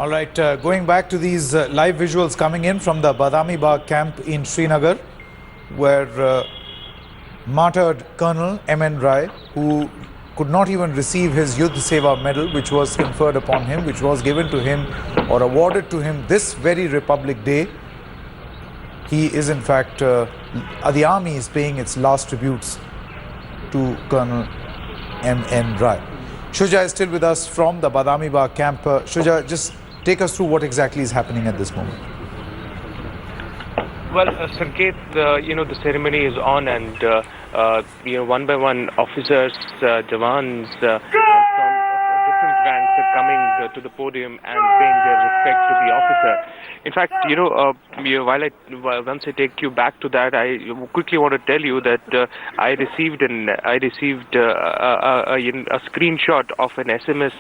All right, going back to these live visuals coming in from the Badami Bagh camp in Srinagar, where martyred Colonel M.N. Rai, who could not even receive his Yudh Seva medal, which was conferred upon him, which was given to him or awarded to him this very Republic Day. He is in fact, the army is paying its last tributes to Colonel M.N. Rai. Shuja is still with us from the Badami Bagh camp. Shuja, just take us through what exactly is happening at this moment. Well, Sanket, the ceremony is on, and one by one, officers, jawans from different ranks are coming to the podium and paying their respect to the officer. In fact, once I take you back to that, I quickly want to tell you that I received a screenshot of an SMS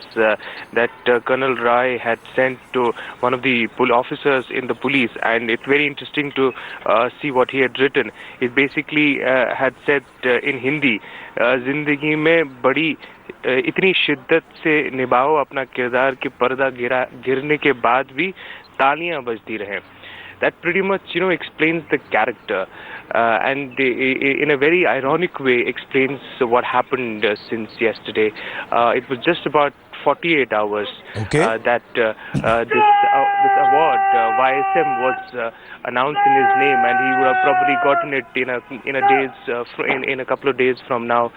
that Colonel Rai had sent to one of the officers in the police, and it's very interesting to see what he had written. It basically had said in Hindi, जिंदगी में बड़ी इतनी शिद्दत से निभाओ अपना किरदार कि पर्दा गिरने के बाद भी तालियां बजती रहें. That pretty much explains the character and in a very ironic way explains what happened since yesterday. It was just about 48 hours that this award YSM was announced in his name, and he would have probably gotten it in a couple of days from now,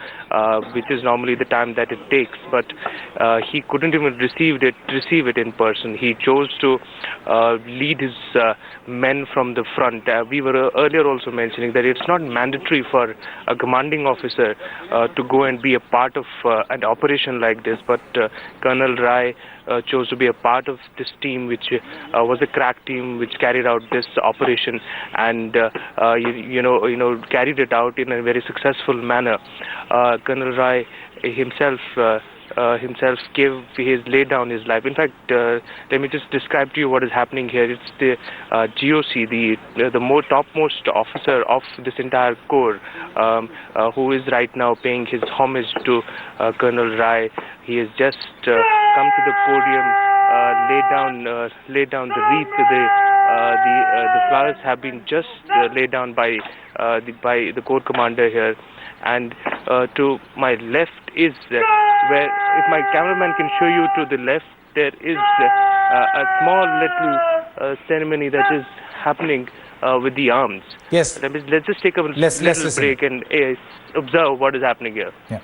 which is normally the time that it takes. But he couldn't even receive it in person. He chose to lead his men from the front. We were earlier also mentioning that it's not mandatory for a commanding officer to go and be a part of an operation like this, but Colonel Rai chose to be a part of this team, which was a crack team which carried out this operation and carried it out in a very successful manner. Colonel Rai himself laid down his life. In fact, let me just describe to you what is happening here. It's the GOC, the topmost officer of this entire corps, who is right now paying his homage to Colonel Rai. He has just come to the podium, laid down the wreath. The flowers have been just laid down by the corps commander here, and to my left is where, if my cameraman can show you to the left, there is a small little ceremony that is happening with the arms. Yes. Let's just take a little break and observe what is happening here. Yeah.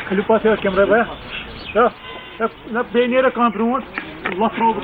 Clipa here, camera by. Na beneira cambrun, lot robo.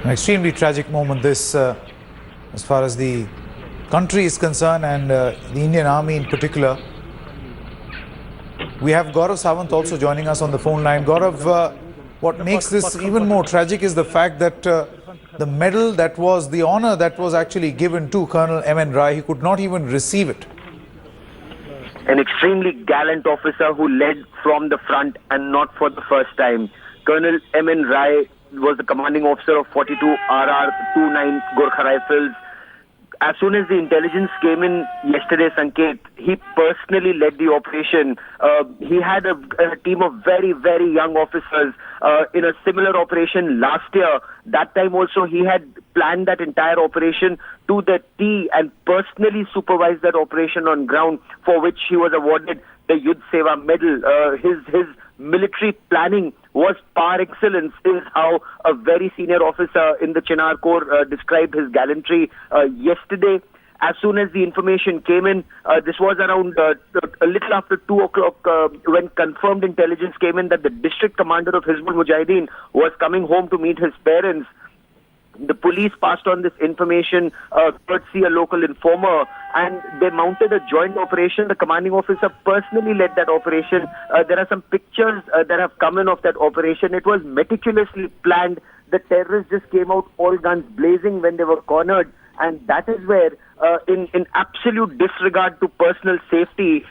An extremely tragic moment this, as far as the country is concerned and the Indian Army in particular. We have Gaurav Sawant also joining us on the phone line. Gaurav, what makes this even more tragic is the fact that the medal that was the honor that was actually given to Colonel M.N. Rai, he could not even receive it. An extremely gallant officer who led from the front and not for the first time. Colonel M.N. Rai was the commanding officer of 42 RR 29 Gorkha Rifles. As soon as the intelligence came in yesterday, Sanket, he personally led the operation. He had a team of very, very young officers in a similar operation last year. That time also he had planned that entire operation to the T and personally supervised that operation on ground, for which he was awarded the Yudh Seva medal. His military planning was par excellence, is how a very senior officer in the Chinar Corps described his gallantry yesterday. As soon as the information came in, this was around a little after 2 o'clock when confirmed intelligence came in that the district commander of Hizbul Mujahideen was coming home to meet his parents. The police passed on this information courtesy a local informer, and they mounted a joint operation. The commanding officer personally led that operation. There are some pictures that have come in of that operation. It was meticulously planned. The terrorists just came out all guns blazing when they were cornered, and that is where, in absolute disregard to personal safety,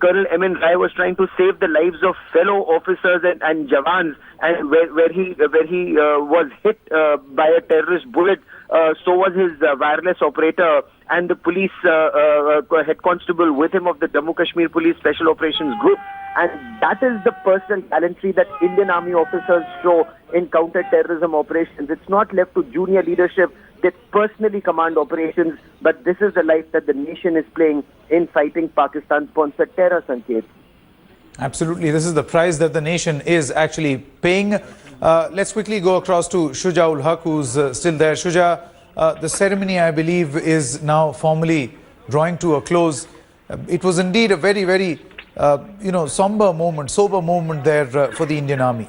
Colonel M.N. Rai was trying to save the lives of fellow officers and jawans, and where he was hit by a terrorist bullet, so was his wireless operator and the police head constable with him of the Jammu Kashmir Police Special Operations Group. And that is the personal gallantry that Indian Army officers show in counter-terrorism operations. It's not left to junior leadership. They personally command operations, but this is the life that the nation is playing in fighting Pakistan-sponsored terror, Sanket. Absolutely. This is the price that the nation is actually paying. Let's quickly go across to Shuja ul Haq, who's still there. Shuja, the ceremony, I believe, is now formally drawing to a close. It was indeed a very, very sober moment there for the Indian Army.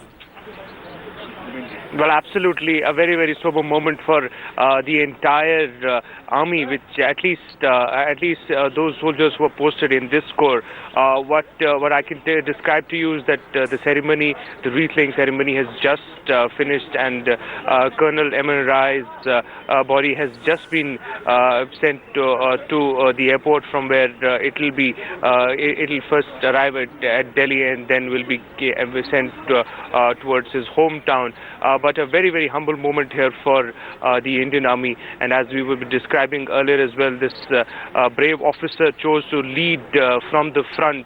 Well, absolutely, a very, very sober moment for the entire army, which at least those soldiers who were posted in this corps. What I can describe to you is that the ceremony, the wreath-laying ceremony, has just finished, and Colonel M.N. Rai's body has just been sent to the airport, from where it'll first arrive at Delhi and then will be sent towards his hometown. But a very, very humble moment here for the Indian Army, and as we were describing earlier as well, this brave officer chose to lead from the front.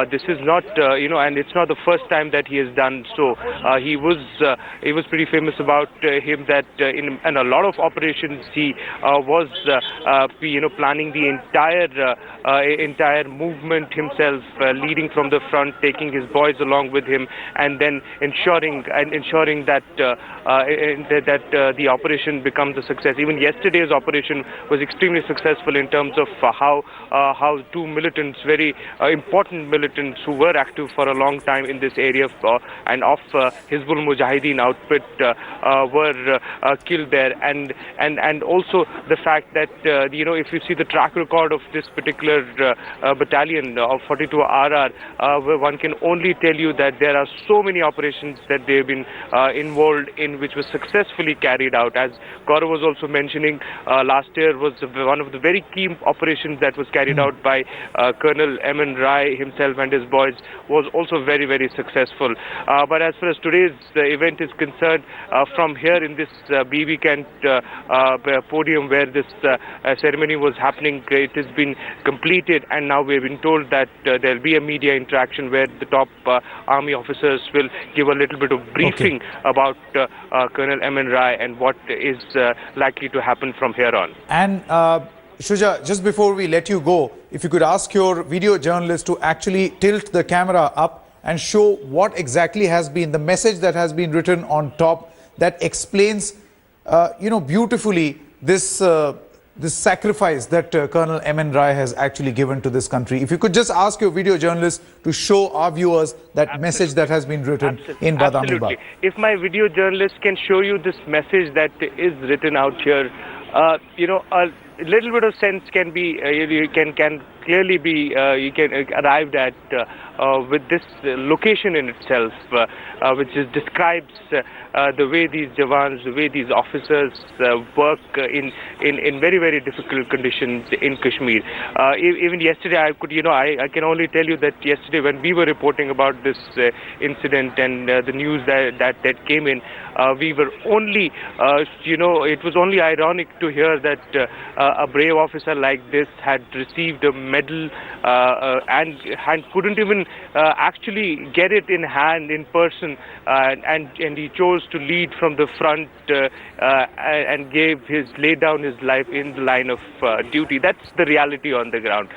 This is not, and it's not the first time that he has done so. He was pretty famous about him that in a lot of operations he was planning the entire movement himself, leading from the front, taking his boys along with him, and then ensuring that the operation becomes a success. Even yesterday's operation was extremely successful in terms of how two militants, very important militants who were active for a long time in this area and of Hizbul Mujahideen outfit were killed there, and also the fact that if you see the track record of this particular battalion of 42 RR, one can only tell you that there are so many operations that they've been involved in, which was successfully carried out. As Gaurav was also mentioning, last year was one of the very key operations that was carried out by Colonel M.N. Rai himself and his boys, was also very, very successful. But as far as today's event is concerned, from here in this BB Kent podium where this ceremony was happening, it has been completed, and now we've been told that there will be a media interaction where the top army officers will give a little bit of briefing about Colonel M.N. Rai and what is likely to happen from here on. And Shuja, just before we let you go, if you could ask your video journalist to actually tilt the camera up and show what exactly has been the message that has been written on top that explains, beautifully this this sacrifice that Colonel M.N. Rai has actually given to this country. If you could just ask your video journalist to show our viewers that message that has been written in Badami Bagh. If my video journalist can show you this message that is written out here, a little bit of sense can be, can clearly be, you can arrived at with this location in itself, which describes the way these Jawans, the way these officers work in very, very difficult conditions in Kashmir. Even yesterday, I can only tell you that yesterday when we were reporting about this incident and the news that came in, we were only, it was only ironic to hear that a brave officer like this had received a medal and couldn't even actually get it in hand, in person, and he chose to lead from the front and laid down his life in the line of duty. That's the reality on the ground.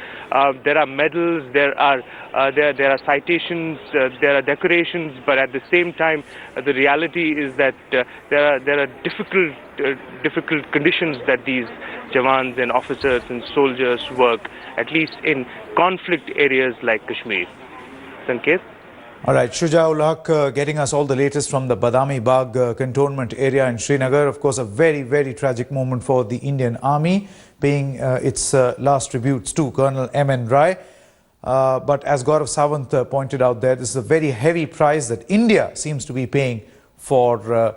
There are medals, there are citations, there are decorations, but at the same time, the reality is that there are difficult conditions that these Jawans and officers and soldiers work, at least in conflict areas like Kashmir. Sanket? All right, Shuja ul Haq getting us all the latest from the Badami Bagh cantonment area in Srinagar. Of course, a very, very tragic moment for the Indian Army, paying its last tributes to Colonel M.N. Rai. But as Gaurav Sawant pointed out there, this is a very heavy price that India seems to be paying for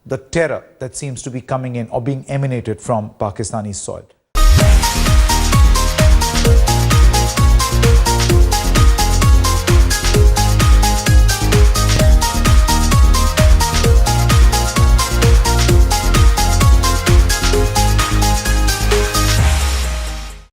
the terror that seems to be coming in or being emanated from Pakistani soil.